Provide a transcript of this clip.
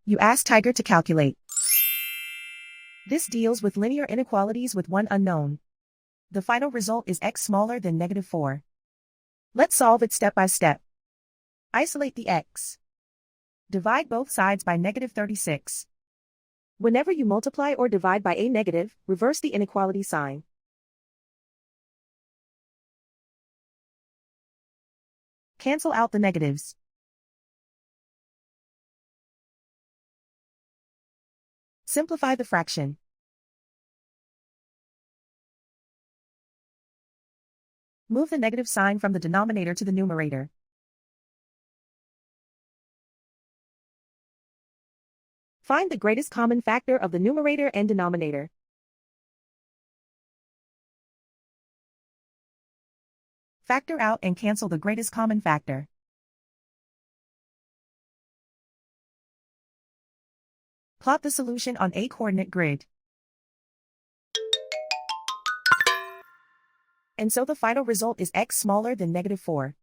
You ask Tiger to calculate. This deals with linear inequalities with one unknown. The final result is x smaller than -4. Let's solve it step by step. Isolate the x. Divide both sides by -36. Whenever you multiply or divide by a negative, reverse the inequality sign. Cancel out the negatives. Simplify the fraction. Move the negative sign from the denominator to the numerator. Find the greatest common factor of the numerator and denominator. Factor out and cancel the greatest common factor. Plot the solution on a coordinate grid. And so the final result is x smaller than -4.